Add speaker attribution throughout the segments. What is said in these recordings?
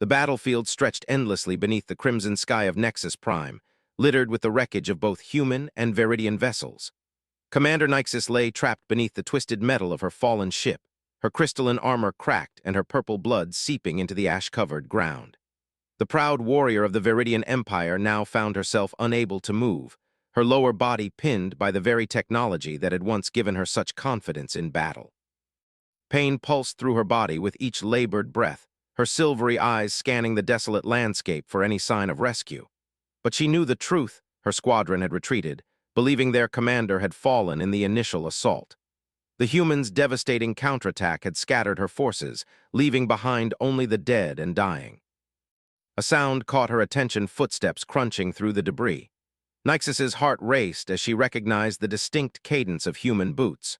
Speaker 1: The battlefield stretched endlessly beneath the crimson sky of Nexus Prime, littered with the wreckage of both human and Viridian vessels. Commander Nyxus lay trapped beneath the twisted metal of her fallen ship, her crystalline armor cracked and her purple blood seeping into the ash-covered ground. The proud warrior of the Viridian Empire now found herself unable to move, her lower body pinned by the very technology that had once given her such confidence in battle. Pain pulsed through her body with each labored breath, her silvery eyes scanning the desolate landscape for any sign of rescue. But she knew the truth. Her squadron had retreated, believing their commander had fallen in the initial assault. The humans' devastating counterattack had scattered her forces, leaving behind only the dead and dying. A sound caught her attention, footsteps crunching through the debris. Nyxus's heart raced as she recognized the distinct cadence of human boots.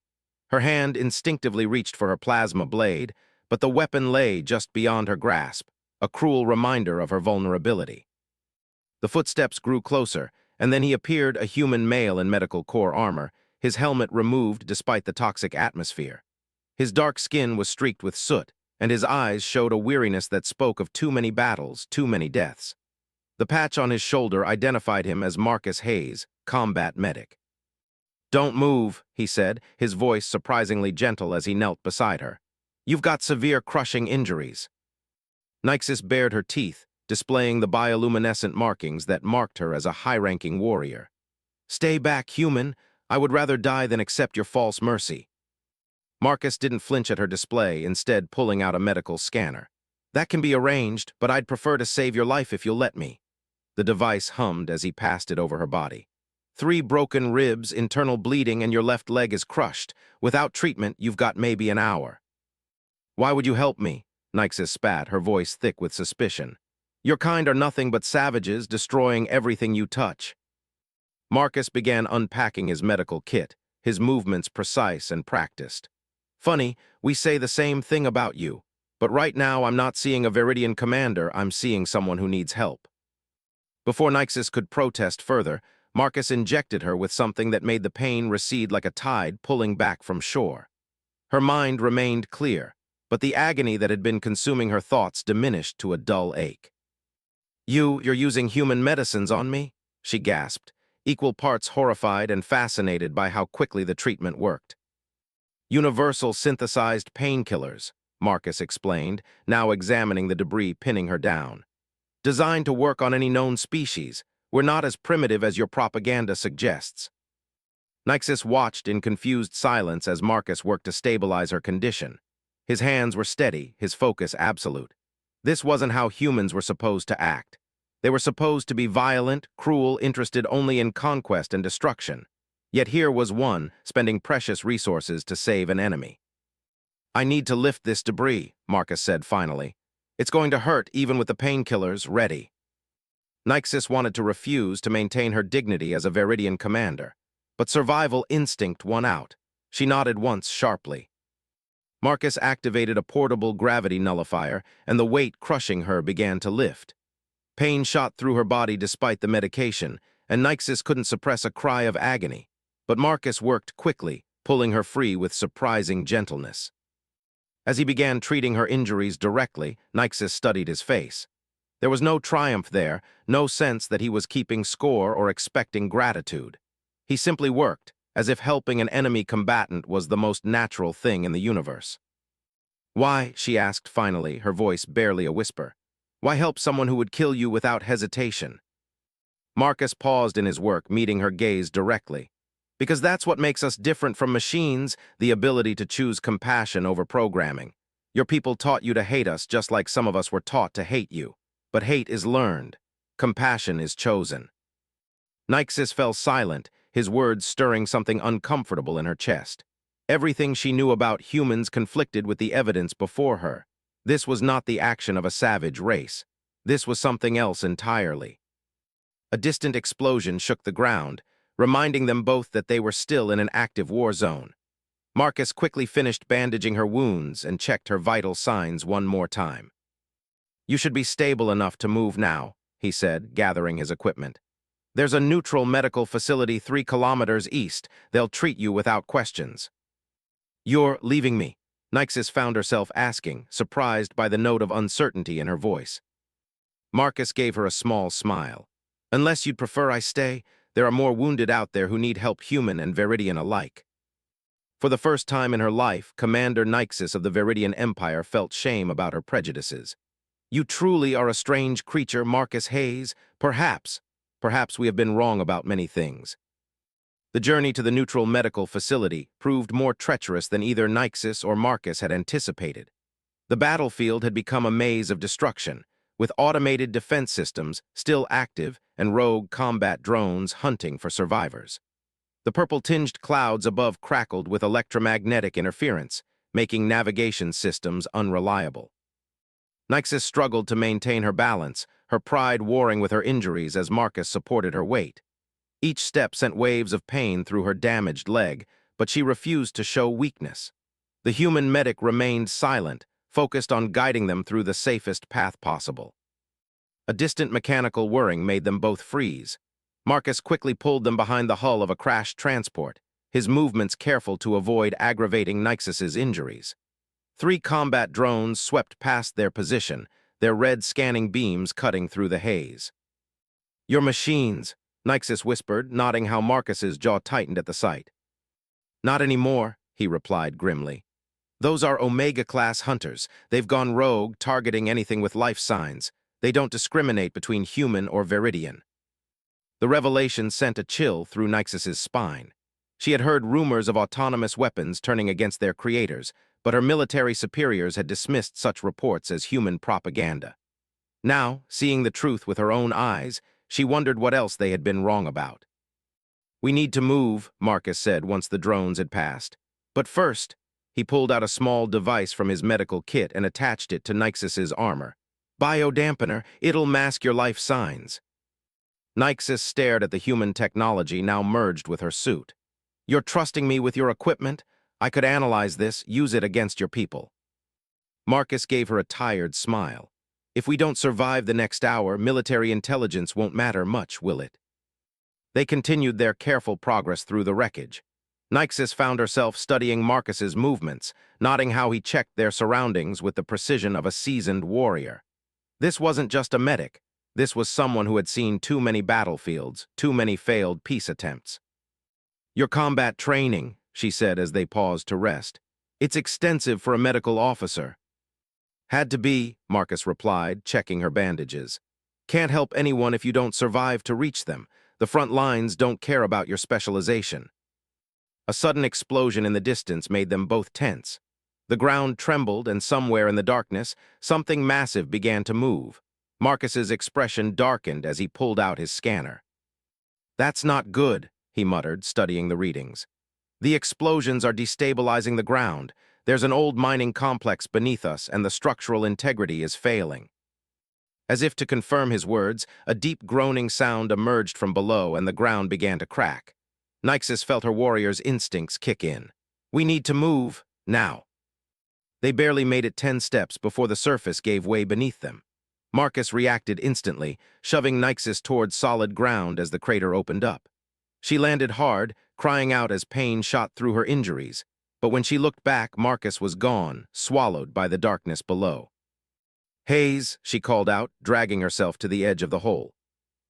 Speaker 1: Her hand instinctively reached for her plasma blade, but the weapon lay just beyond her grasp, a cruel reminder of her vulnerability. The footsteps grew closer, and then he appeared, a human male in medical corps armor, his helmet removed despite the toxic atmosphere. His dark skin was streaked with soot, and his eyes showed a weariness that spoke of too many battles, too many deaths. The patch on his shoulder identified him as Marcus Hayes, combat medic. "Don't move," he said, his voice surprisingly gentle as he knelt beside her. "You've got severe crushing injuries." Nyxus bared her teeth, displaying the bioluminescent markings that marked her as a high-ranking warrior. "Stay back, human. I would rather die than accept your false mercy." Marcus didn't flinch at her display, instead pulling out a medical scanner. "That can be arranged, but I'd prefer to save your life if you'll let me." The device hummed as he passed it over her body. "3 broken ribs, internal bleeding, and your left leg is crushed. Without treatment, you've got maybe an hour." "Why would you help me?" Nyxus spat, her voice thick with suspicion. "Your kind are nothing but savages, destroying everything you touch." Marcus began unpacking his medical kit, his movements precise and practiced. "Funny, we say the same thing about you. But right now I'm not seeing a Viridian commander, I'm seeing someone who needs help." Before Nyxus could protest further, Marcus injected her with something that made the pain recede like a tide pulling back from shore. Her mind remained clear, but the agony that had been consuming her thoughts diminished to a dull ache. You're using human medicines on me?" she gasped, equal parts horrified and fascinated by how quickly the treatment worked. "Universal synthesized painkillers," Marcus explained, now examining the debris pinning her down. "Designed to work on any known species. We're not as primitive as your propaganda suggests." Nyxus watched in confused silence as Marcus worked to stabilize her condition. His hands were steady, his focus absolute. This wasn't how humans were supposed to act. They were supposed to be violent, cruel, interested only in conquest and destruction. Yet here was one, spending precious resources to save an enemy. "I need to lift this debris," Marcus said finally. "It's going to hurt even with the painkillers ready." Nyxus wanted to refuse to maintain her dignity as a Viridian commander, but survival instinct won out. She nodded once sharply. Marcus activated a portable gravity nullifier, and the weight crushing her began to lift. Pain shot through her body despite the medication, and Nyxus couldn't suppress a cry of agony. But Marcus worked quickly, pulling her free with surprising gentleness. As he began treating her injuries directly, Nyxus studied his face. There was no triumph there, no sense that he was keeping score or expecting gratitude. He simply worked, as if helping an enemy combatant was the most natural thing in the universe. "Why," she asked finally, her voice barely a whisper, "why help someone who would kill you without hesitation?" Marcus paused in his work, meeting her gaze directly. "Because that's what makes us different from machines, the ability to choose compassion over programming. Your people taught you to hate us just like some of us were taught to hate you. But hate is learned. Compassion is chosen." Nyxus fell silent, his words stirring something uncomfortable in her chest. Everything she knew about humans conflicted with the evidence before her. This was not the action of a savage race. This was something else entirely. A distant explosion shook the ground, reminding them both that they were still in an active war zone. Marcus quickly finished bandaging her wounds and checked her vital signs one more time. "You should be stable enough to move now," he said, gathering his equipment. "There's a neutral medical facility 3 kilometers east. They'll treat you without questions." "You're leaving me?" Nyxus found herself asking, surprised by the note of uncertainty in her voice. Marcus gave her a small smile. Unless you'd prefer I stay, there are more wounded out there who need help, human and Viridian alike. For the first time in her life, Commander Nyxis of the Viridian Empire felt shame about her prejudices. You truly are a strange creature, Marcus Hayes. Perhaps we have been wrong about many things. The journey to the neutral medical facility proved more treacherous than either Nyxis or Marcus had anticipated. The battlefield had become a maze of destruction, with automated defense systems still active and rogue combat drones hunting for survivors. The purple-tinged clouds above crackled with electromagnetic interference, making navigation systems unreliable. Nyxis struggled to maintain her balance, her pride warring with her injuries as Marcus supported her weight. Each step sent waves of pain through her damaged leg, but she refused to show weakness. The human medic remained silent, focused on guiding them through the safest path possible. A distant mechanical whirring made them both freeze. Marcus quickly pulled them behind the hull of a crashed transport, his movements careful to avoid aggravating Nyxis's injuries. 3 combat drones swept past their position, their red scanning beams cutting through the haze. "Your machines," Nyxis whispered, nodding how Marcus's jaw tightened at the sight. "Not anymore," he replied grimly. "Those are Omega-class hunters. They've gone rogue, targeting anything with life signs. They don't discriminate between human or Viridian." The revelation sent a chill through Nyxis's spine. She had heard rumors of autonomous weapons turning against their creators, but her military superiors had dismissed such reports as human propaganda. Now, seeing the truth with her own eyes, she wondered what else they had been wrong about. "We need to move," Marcus said once the drones had passed. "But first," he pulled out a small device from his medical kit and attached it to Nyxis's armor. "Biodampener, it'll mask your life signs." Nyxis stared at the human technology now merged with her suit. "You're trusting me with your equipment? I could analyze this, use it against your people." Marcus gave her a tired smile. "If we don't survive the next hour, military intelligence won't matter much, will it?" They continued their careful progress through the wreckage. Nyxis found herself studying Marcus's movements, noting how he checked their surroundings with the precision of a seasoned warrior. This wasn't just a medic. This was someone who had seen too many battlefields, too many failed peace attempts. "Your combat training," she said as they paused to rest. "It's extensive for a medical officer." "Had to be," Marcus replied, checking her bandages. "Can't help anyone if you don't survive to reach them. The front lines don't care about your specialization." A sudden explosion in the distance made them both tense. The ground trembled, and somewhere in the darkness, something massive began to move. Marcus's expression darkened as he pulled out his scanner. "That's not good," he muttered, studying the readings. "The explosions are destabilizing the ground. There's an old mining complex beneath us, and the structural integrity is failing." As if to confirm his words, a deep groaning sound emerged from below, and the ground began to crack. Nyxis felt her warrior's instincts kick in. "We need to move, now." They barely made it 10 steps before the surface gave way beneath them. Marcus reacted instantly, shoving Nyxis towards solid ground as the crater opened up. She landed hard, crying out as pain shot through her injuries, but when she looked back, Marcus was gone, swallowed by the darkness below. "Hayes," she called out, dragging herself to the edge of the hole.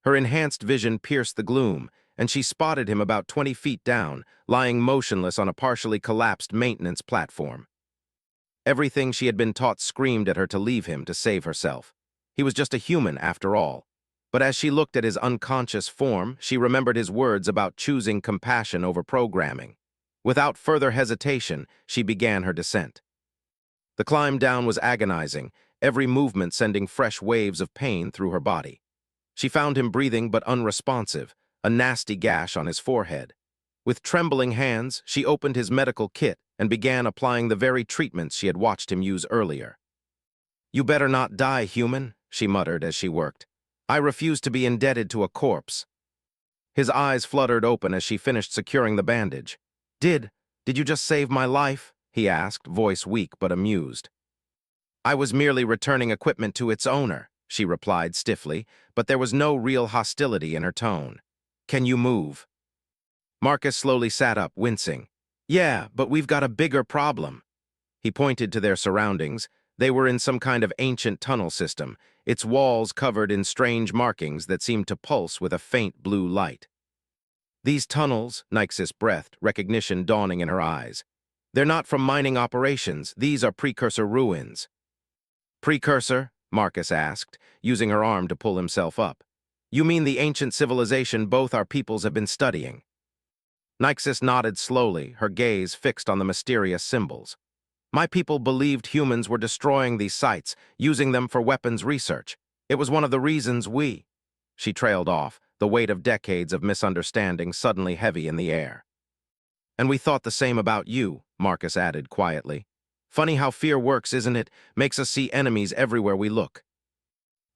Speaker 1: Her enhanced vision pierced the gloom, and she spotted him about 20 feet down, lying motionless on a partially collapsed maintenance platform. Everything she had been taught screamed at her to leave him to save herself. He was just a human, after all. But as she looked at his unconscious form, she remembered his words about choosing compassion over programming. Without further hesitation, she began her descent. The climb down was agonizing, every movement sending fresh waves of pain through her body. She found him breathing but unresponsive, a nasty gash on his forehead. With trembling hands, she opened his medical kit and began applying the very treatments she had watched him use earlier. "You better not die, human," she muttered as she worked. "I refuse to be indebted to a corpse." His eyes fluttered open as she finished securing the bandage. Did you just save my life?" he asked, voice weak but amused. "I was merely returning equipment to its owner," she replied stiffly, but there was no real hostility in her tone. "Can you move?" Marcus slowly sat up, wincing. "Yeah, but we've got a bigger problem." He pointed to their surroundings. They were in some kind of ancient tunnel system, its walls covered in strange markings that seemed to pulse with a faint blue light. These tunnels, Nyxis breathed, recognition dawning in her eyes. They're not from mining operations, these are precursor ruins. Precursor? Marcus asked, using her arm to pull himself up. You mean the ancient civilization both our peoples have been studying? Nyxis nodded slowly, her gaze fixed on the mysterious symbols. My people believed humans were destroying these sites, using them for weapons research. It was one of the reasons we... She trailed off, the weight of decades of misunderstanding suddenly heavy in the air. And we thought the same about you, Marcus added quietly. Funny how fear works, isn't it? Makes us see enemies everywhere we look.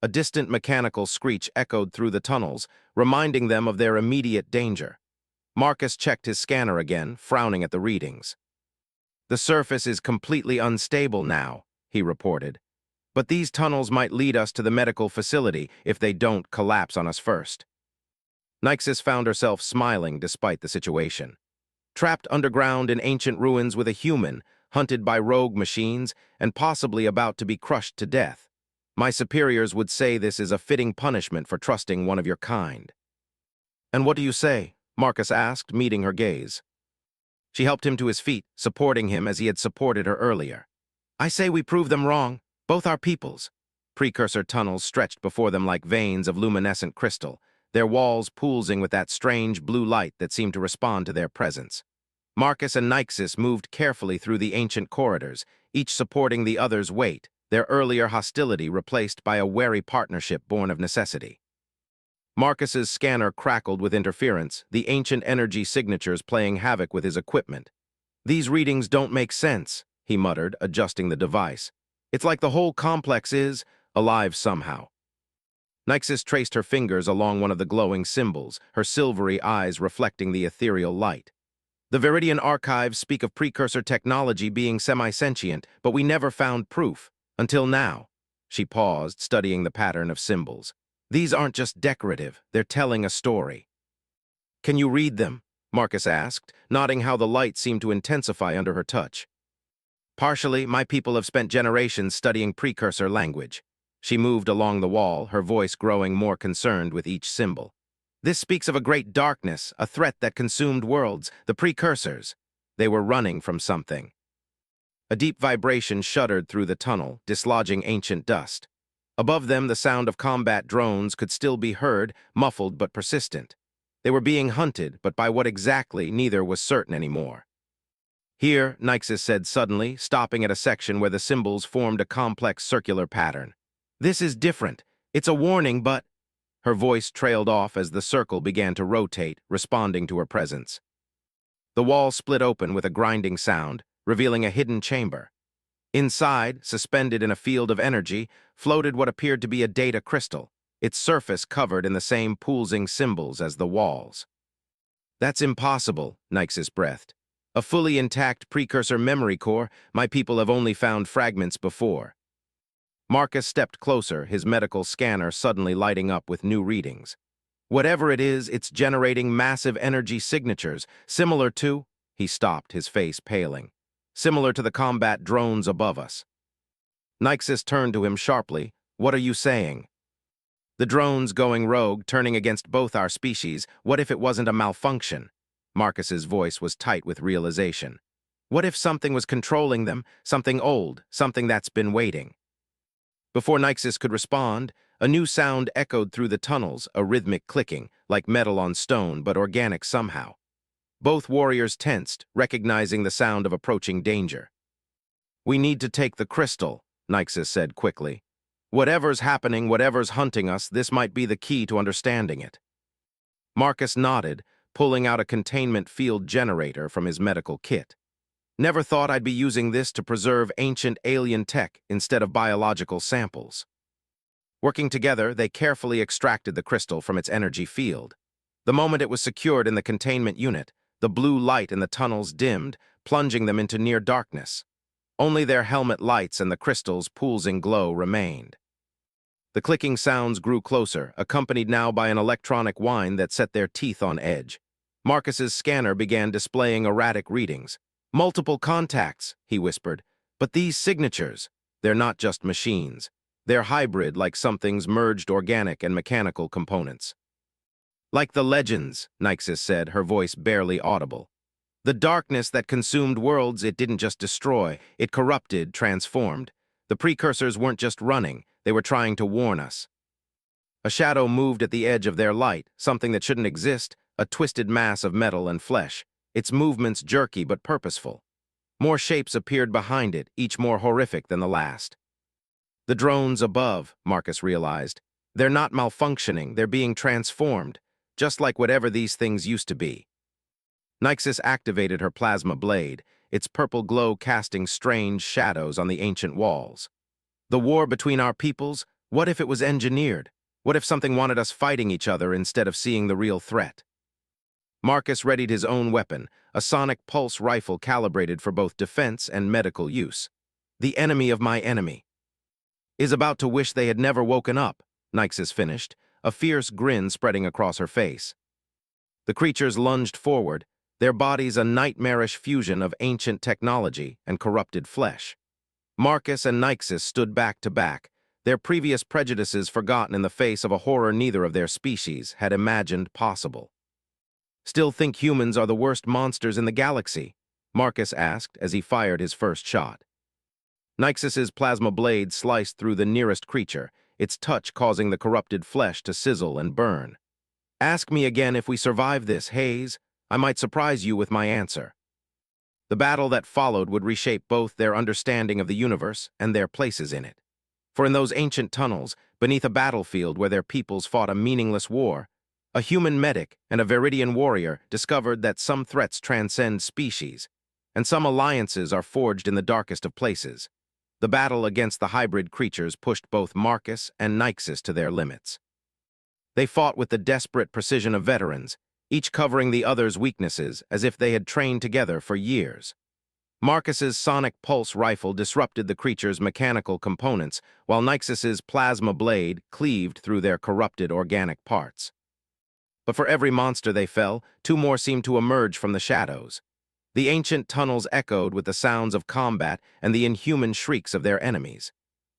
Speaker 1: A distant mechanical screech echoed through the tunnels, reminding them of their immediate danger. Marcus checked his scanner again, frowning at the readings. The surface is completely unstable now, he reported. But these tunnels might lead us to the medical facility if they don't collapse on us first. Nyxis found herself smiling despite the situation. Trapped underground in ancient ruins with a human, hunted by rogue machines, and possibly about to be crushed to death. My superiors would say this is a fitting punishment for trusting one of your kind. And what do you say? Marcus asked, meeting her gaze. She helped him to his feet, supporting him as he had supported her earlier. I say we prove them wrong, both our peoples. Precursor tunnels stretched before them like veins of luminescent crystal, their walls pulsing with that strange blue light that seemed to respond to their presence. Marcus and Nyxis moved carefully through the ancient corridors, each supporting the other's weight, their earlier hostility replaced by a wary partnership born of necessity. Marcus's scanner crackled with interference, the ancient energy signatures playing havoc with his equipment. These readings don't make sense, he muttered, adjusting the device. It's like the whole complex is alive somehow. Nyxis traced her fingers along one of the glowing symbols, her silvery eyes reflecting the ethereal light. The Viridian archives speak of precursor technology being semi-sentient, but we never found proof, until now. She paused, studying the pattern of symbols. These aren't just decorative, they're telling a story. Can you read them? Marcus asked, nodding how the light seemed to intensify under her touch. Partially, my people have spent generations studying precursor language. She moved along the wall, her voice growing more concerned with each symbol. This speaks of a great darkness, a threat that consumed worlds, the precursors. They were running from something. A deep vibration shuddered through the tunnel, dislodging ancient dust. Above them, the sound of combat drones could still be heard, muffled but persistent. They were being hunted, but by what exactly, neither was certain anymore. Here, Nyxis said suddenly, stopping at a section where the symbols formed a complex circular pattern. This is different. It's a warning, but... Her voice trailed off as the circle began to rotate, responding to her presence. The wall split open with a grinding sound, revealing a hidden chamber. Inside, suspended in a field of energy, floated what appeared to be a data crystal, its surface covered in the same pulsing symbols as the walls. That's impossible, Nyxis breathed. A fully intact precursor memory core, my people have only found fragments before. Marcus stepped closer, his medical scanner suddenly lighting up with new readings. Whatever it is, it's generating massive energy signatures, similar to... He stopped, his face paling. Similar to the combat drones above us. Nyxis turned to him sharply. What are you saying? The drones going rogue, turning against both our species. What if it wasn't a malfunction? Marcus's voice was tight with realization. What if something was controlling them, something old, something that's been waiting? Before Nyxis could respond, a new sound echoed through the tunnels, a rhythmic clicking, like metal on stone, but organic somehow. Both warriors tensed, recognizing the sound of approaching danger. We need to take the crystal, Nyxis said quickly. Whatever's happening, whatever's hunting us, this might be the key to understanding it. Marcus nodded, pulling out a containment field generator from his medical kit. Never thought I'd be using this to preserve ancient alien tech instead of biological samples. Working together, they carefully extracted the crystal from its energy field. The moment it was secured in the containment unit, the blue light in the tunnels dimmed, plunging them into near darkness. Only their helmet lights and the crystal's pulsing glow remained. The clicking sounds grew closer, accompanied now by an electronic whine that set their teeth on edge. Marcus's scanner began displaying erratic readings. Multiple contacts, he whispered. But these signatures, they're not just machines. They're hybrid, like something's merged organic and mechanical components. Like the legends, Nyxis said, her voice barely audible. The darkness that consumed worlds it didn't just destroy, it corrupted, transformed. The precursors weren't just running, they were trying to warn us. A shadow moved at the edge of their light, something that shouldn't exist, a twisted mass of metal and flesh, its movements jerky but purposeful. More shapes appeared behind it, each more horrific than the last. The drones above, Marcus realized. They're not malfunctioning, they're being transformed, just like whatever these things used to be. Nyxis activated her plasma blade, its purple glow casting strange shadows on the ancient walls. The war between our peoples, what if it was engineered? What if something wanted us fighting each other instead of seeing the real threat? Marcus readied his own weapon, a sonic pulse rifle calibrated for both defense and medical use. The enemy of my enemy is about to wish they had never woken up, Nyxis finished, a fierce grin spreading across her face. The creatures lunged forward, their bodies a nightmarish fusion of ancient technology and corrupted flesh. Marcus and Nyxis stood back to back, their previous prejudices forgotten in the face of a horror neither of their species had imagined possible. "Still think humans are the worst monsters in the galaxy?" Marcus asked as he fired his first shot. Nyxis's plasma blade sliced through the nearest creature, its touch causing the corrupted flesh to sizzle and burn. "Ask me again if we survive this, Hayes. I might surprise you with my answer." The battle that followed would reshape both their understanding of the universe and their places in it. For in those ancient tunnels, beneath a battlefield where their peoples fought a meaningless war, a human medic and a Viridian warrior discovered that some threats transcend species, and some alliances are forged in the darkest of places. The battle against the hybrid creatures pushed both Marcus and Nyxis to their limits. They fought with the desperate precision of veterans, each covering the other's weaknesses as if they had trained together for years. Marcus's sonic pulse rifle disrupted the creature's mechanical components, while Nyxis's plasma blade cleaved through their corrupted organic parts. But for every monster they fell, two more seemed to emerge from the shadows. The ancient tunnels echoed with the sounds of combat and the inhuman shrieks of their enemies.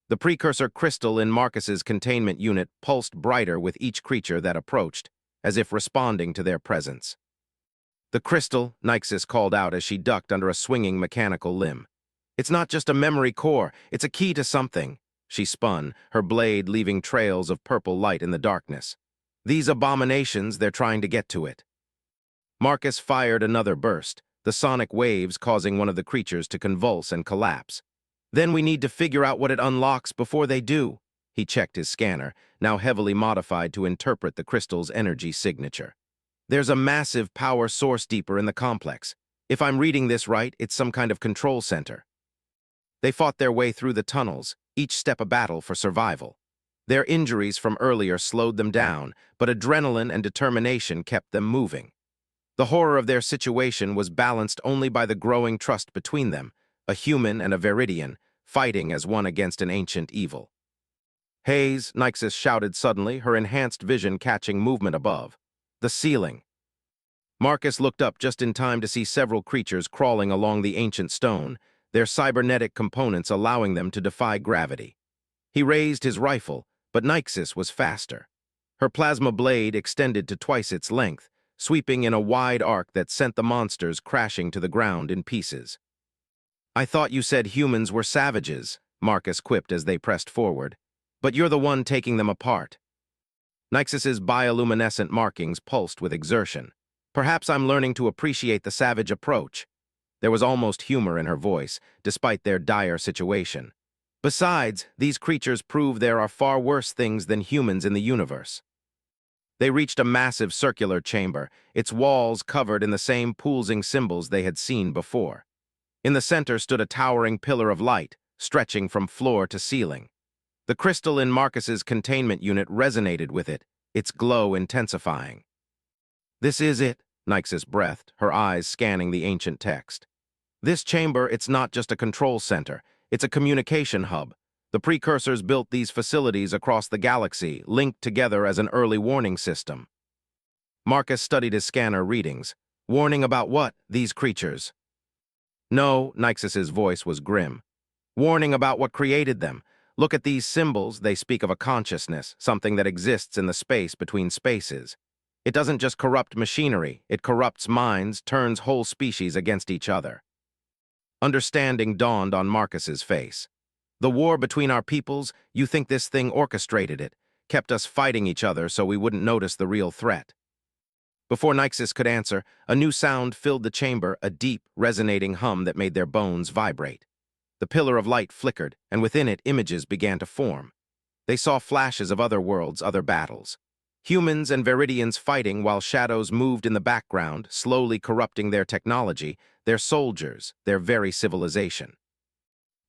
Speaker 1: The precursor crystal in Marcus's containment unit pulsed brighter with each creature that approached, as if responding to their presence. "The crystal," Nyxis called out as she ducked under a swinging mechanical limb. "It's not just a memory core, it's a key to something." She spun, her blade leaving trails of purple light in the darkness. "These abominations, they're trying to get to it." Marcus fired another burst, the sonic waves causing one of the creatures to convulse and collapse. "Then we need to figure out what it unlocks before they do." He checked his scanner, now heavily modified to interpret the crystal's energy signature. "There's a massive power source deeper in the complex. If I'm reading this right, it's some kind of control center." They fought their way through the tunnels, each step a battle for survival. Their injuries from earlier slowed them down, but adrenaline and determination kept them moving. The horror of their situation was balanced only by the growing trust between them, a human and a Viridian, fighting as one against an ancient evil. "Hayes," Nyxis shouted suddenly, her enhanced vision catching movement above. "The ceiling." Marcus looked up just in time to see several creatures crawling along the ancient stone, their cybernetic components allowing them to defy gravity. He raised his rifle, but Nyxis was faster. Her plasma blade extended to twice its length, sweeping in a wide arc that sent the monsters crashing to the ground in pieces. "I thought you said humans were savages," Marcus quipped as they pressed forward. "But you're the one taking them apart." Nyxis's bioluminescent markings pulsed with exertion. "Perhaps I'm learning to appreciate the savage approach." There was almost humor in her voice, despite their dire situation. "Besides, these creatures prove there are far worse things than humans in the universe." They reached a massive circular chamber, its walls covered in the same pulsing symbols they had seen before. In the center stood a towering pillar of light, stretching from floor to ceiling. The crystal in Marcus's containment unit resonated with it, its glow intensifying. "This is it," Nyxis breathed, her eyes scanning the ancient text. "This chamber, it's not just a control center, it's a communication hub. The precursors built these facilities across the galaxy, linked together as an early warning system." Marcus studied his scanner readings. "Warning about what, these creatures?" "No," Nyxis's voice was grim. "Warning about what created them. Look at these symbols, they speak of a consciousness, something that exists in the space between spaces. It doesn't just corrupt machinery, it corrupts minds, turns whole species against each other. Understanding dawned on Marcus's face. The war between our peoples, you think this thing orchestrated it, kept us fighting each other so we wouldn't notice the real threat. Before Nyxus could answer, a new sound filled the chamber, a deep, resonating hum that made their bones vibrate. The pillar of light flickered, and within it images began to form. They saw flashes of other worlds, other battles. Humans and Viridians fighting while shadows moved in the background, slowly corrupting their technology, their soldiers, their very civilization.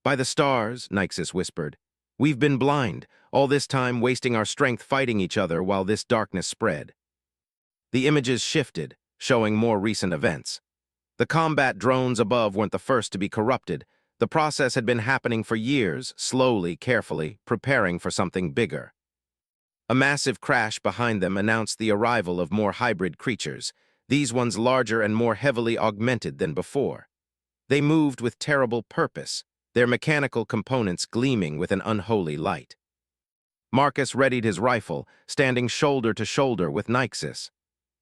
Speaker 1: By the stars, Nyxus whispered, we've been blind, all this time wasting our strength fighting each other while this darkness spread. The images shifted, showing more recent events. The combat drones above weren't the first to be corrupted. The process had been happening for years, slowly, carefully, preparing for something bigger. A massive crash behind them announced the arrival of more hybrid creatures, these ones larger and more heavily augmented than before. They moved with terrible purpose, their mechanical components gleaming with an unholy light. Marcus readied his rifle, standing shoulder to shoulder with Nyxus.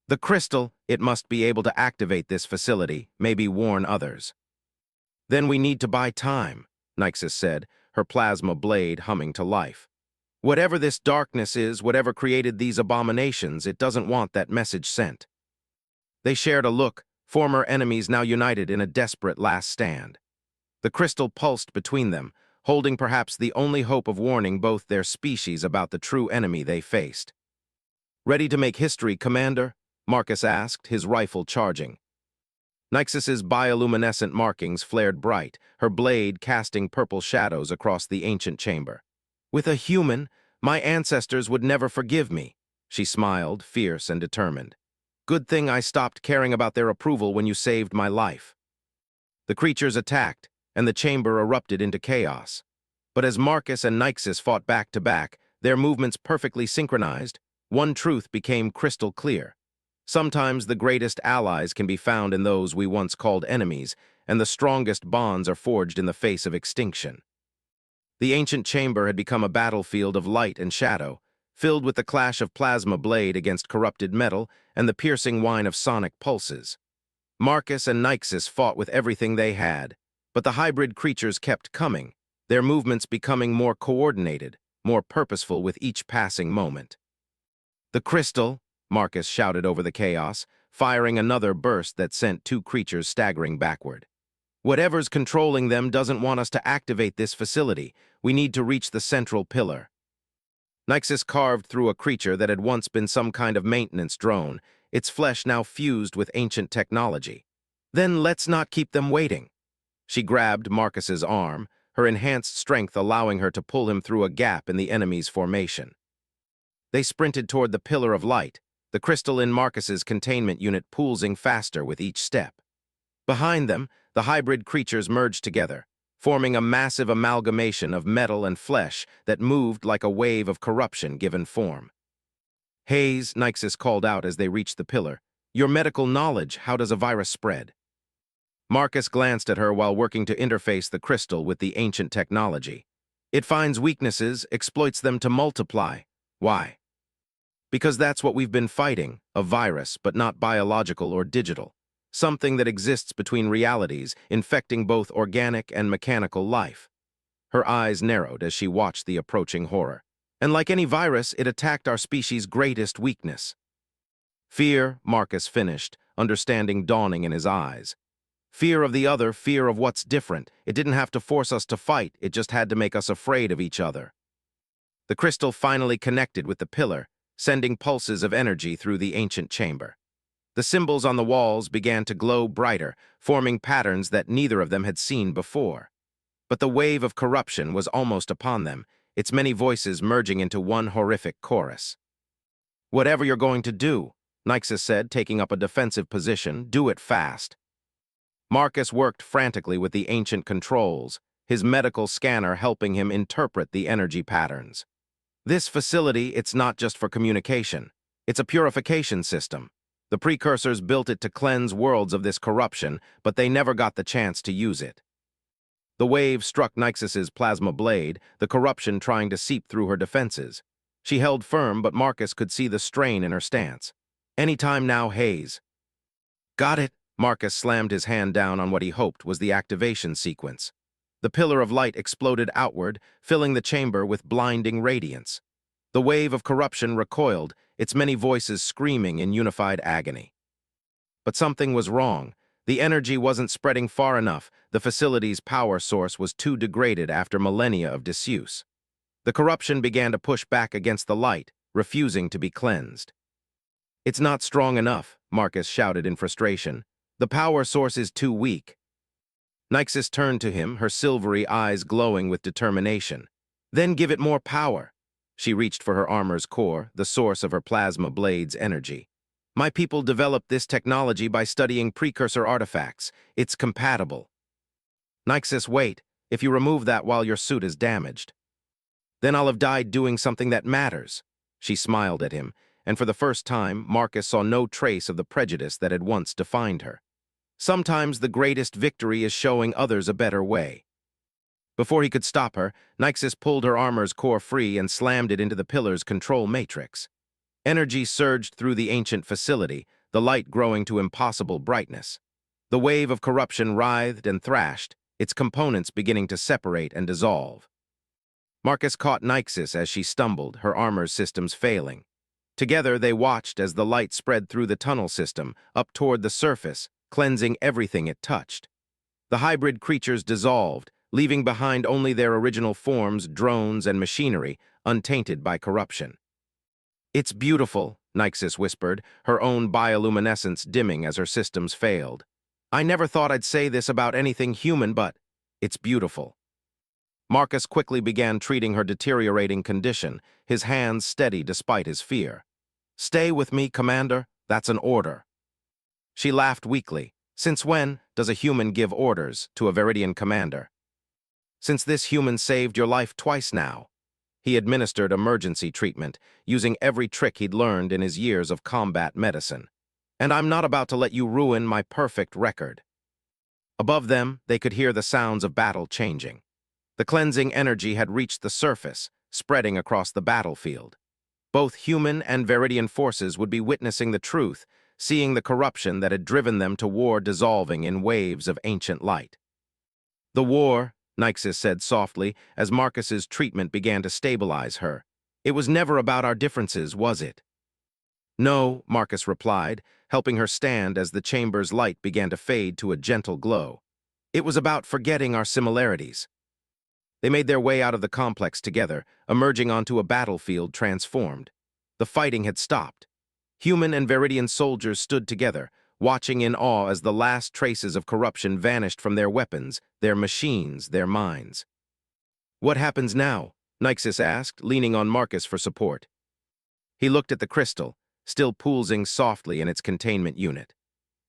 Speaker 1: The crystal, it must be able to activate this facility, maybe warn others. Then we need to buy time, Nyxus said, her plasma blade humming to life. Whatever this darkness is, whatever created these abominations, it doesn't want that message sent. They shared a look, former enemies now united in a desperate last stand. The crystal pulsed between them, holding perhaps the only hope of warning both their species about the true enemy they faced. Ready to make history, Commander? Marcus asked, his rifle charging. Nyxus's bioluminescent markings flared bright, her blade casting purple shadows across the ancient chamber. With a human, my ancestors would never forgive me, she smiled, fierce and determined. Good thing I stopped caring about their approval when you saved my life. The creatures attacked, and the chamber erupted into chaos. But as Marcus and Nyxus fought back to back, their movements perfectly synchronized, one truth became crystal clear. Sometimes the greatest allies can be found in those we once called enemies, and the strongest bonds are forged in the face of extinction. The ancient chamber had become a battlefield of light and shadow, filled with the clash of plasma blade against corrupted metal and the piercing whine of sonic pulses. Marcus and Nyxus fought with everything they had, but the hybrid creatures kept coming, their movements becoming more coordinated, more purposeful with each passing moment. The crystal, Marcus shouted over the chaos, firing another burst that sent two creatures staggering backward. Whatever's controlling them doesn't want us to activate this facility. We need to reach the central pillar. Nyxus carved through a creature that had once been some kind of maintenance drone, its flesh now fused with ancient technology. Then let's not keep them waiting. She grabbed Marcus's arm, her enhanced strength allowing her to pull him through a gap in the enemy's formation. They sprinted toward the pillar of light, the crystal in Marcus's containment unit pulsing faster with each step. Behind them, the hybrid creatures merged together, forming a massive amalgamation of metal and flesh that moved like a wave of corruption given form. Hayes, Nyxus called out as they reached the pillar. Your medical knowledge, how does a virus spread? Marcus glanced at her while working to interface the crystal with the ancient technology. It finds weaknesses, exploits them to multiply. Why? Because that's what we've been fighting, a virus, but not biological or digital. Something that exists between realities, infecting both organic and mechanical life. Her eyes narrowed as she watched the approaching horror. And like any virus, it attacked our species' greatest weakness. Fear, Marcus finished, understanding dawning in his eyes. Fear of the other, fear of what's different. It didn't have to force us to fight, it just had to make us afraid of each other. The crystal finally connected with the pillar, sending pulses of energy through the ancient chamber. The symbols on the walls began to glow brighter, forming patterns that neither of them had seen before. But the wave of corruption was almost upon them, its many voices merging into one horrific chorus. Whatever you're going to do, Nyxus said, taking up a defensive position, do it fast. Marcus worked frantically with the ancient controls, his medical scanner helping him interpret the energy patterns. This facility, it's not just for communication. It's a purification system. The precursors built it to cleanse worlds of this corruption, but they never got the chance to use it. The wave struck Nyxus's plasma blade, the corruption trying to seep through her defenses. She held firm, but Marcus could see the strain in her stance. Any time now, Hayes. Got it. Marcus slammed his hand down on what he hoped was the activation sequence. The pillar of light exploded outward, filling the chamber with blinding radiance. The wave of corruption recoiled, its many voices screaming in unified agony. But something was wrong. The energy wasn't spreading far enough. The facility's power source was too degraded after millennia of disuse. The corruption began to push back against the light, refusing to be cleansed. It's not strong enough, Marcus shouted in frustration. The power source is too weak. Nyxus turned to him, her silvery eyes glowing with determination. Then give it more power. She reached for her armor's core, the source of her plasma blade's energy. My people developed this technology by studying precursor artifacts. It's compatible. Nyxus, wait. If you remove that while your suit is damaged, then I'll have died doing something that matters. She smiled at him, and for the first time, Marcus saw no trace of the prejudice that had once defined her. Sometimes the greatest victory is showing others a better way. Before he could stop her, Nyxus pulled her armor's core free and slammed it into the pillar's control matrix. Energy surged through the ancient facility, the light growing to impossible brightness. The wave of corruption writhed and thrashed, its components beginning to separate and dissolve. Marcus caught Nyxus as she stumbled, her armor systems failing. Together they watched as the light spread through the tunnel system, up toward the surface, cleansing everything it touched. The hybrid creatures dissolved, leaving behind only their original forms, drones, and machinery, untainted by corruption. It's beautiful, Nyxus whispered, her own bioluminescence dimming as her systems failed. I never thought I'd say this about anything human, but it's beautiful. Marcus quickly began treating her deteriorating condition, his hands steady despite his fear. Stay with me, Commander. That's an order. She laughed weakly. Since when does a human give orders to a Viridian commander? Since this human saved your life twice now. He administered emergency treatment, using every trick he'd learned in his years of combat medicine. And I'm not about to let you ruin my perfect record. Above them, they could hear the sounds of battle changing. The cleansing energy had reached the surface, spreading across the battlefield. Both human and Viridian forces would be witnessing the truth, seeing the corruption that had driven them to war dissolving in waves of ancient light. The war, Nyxus said softly, as Marcus's treatment began to stabilize her. It was never about our differences, was it? No, Marcus replied, helping her stand as the chamber's light began to fade to a gentle glow. It was about forgetting our similarities. They made their way out of the complex together, emerging onto a battlefield transformed. The fighting had stopped. Human and Viridian soldiers stood together, watching in awe as the last traces of corruption vanished from their weapons, their machines, their minds. What happens now? Nyxus asked, leaning on Marcus for support. He looked at the crystal, still pulsing softly in its containment unit.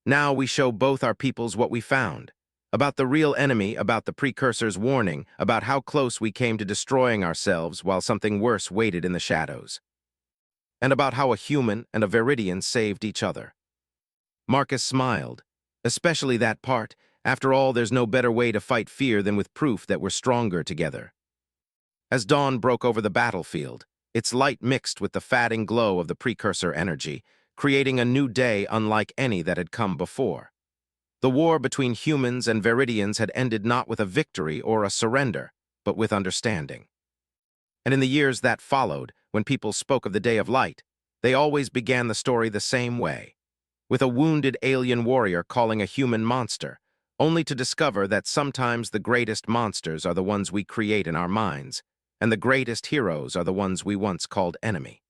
Speaker 1: Now we show both our peoples what we found. About the real enemy, about the precursor's warning, about how close we came to destroying ourselves while something worse waited in the shadows. And about how a human and a Viridian saved each other. Marcus smiled. Especially that part. After all, there's no better way to fight fear than with proof that we're stronger together. As dawn broke over the battlefield, its light mixed with the fading glow of the precursor energy, creating a new day unlike any that had come before. The war between humans and Viridians had ended not with a victory or a surrender, but with understanding. And in the years that followed, when people spoke of the Day of Light, they always began the story the same way, with a wounded alien warrior calling a human monster, only to discover that sometimes the greatest monsters are the ones we create in our minds, and the greatest heroes are the ones we once called enemy.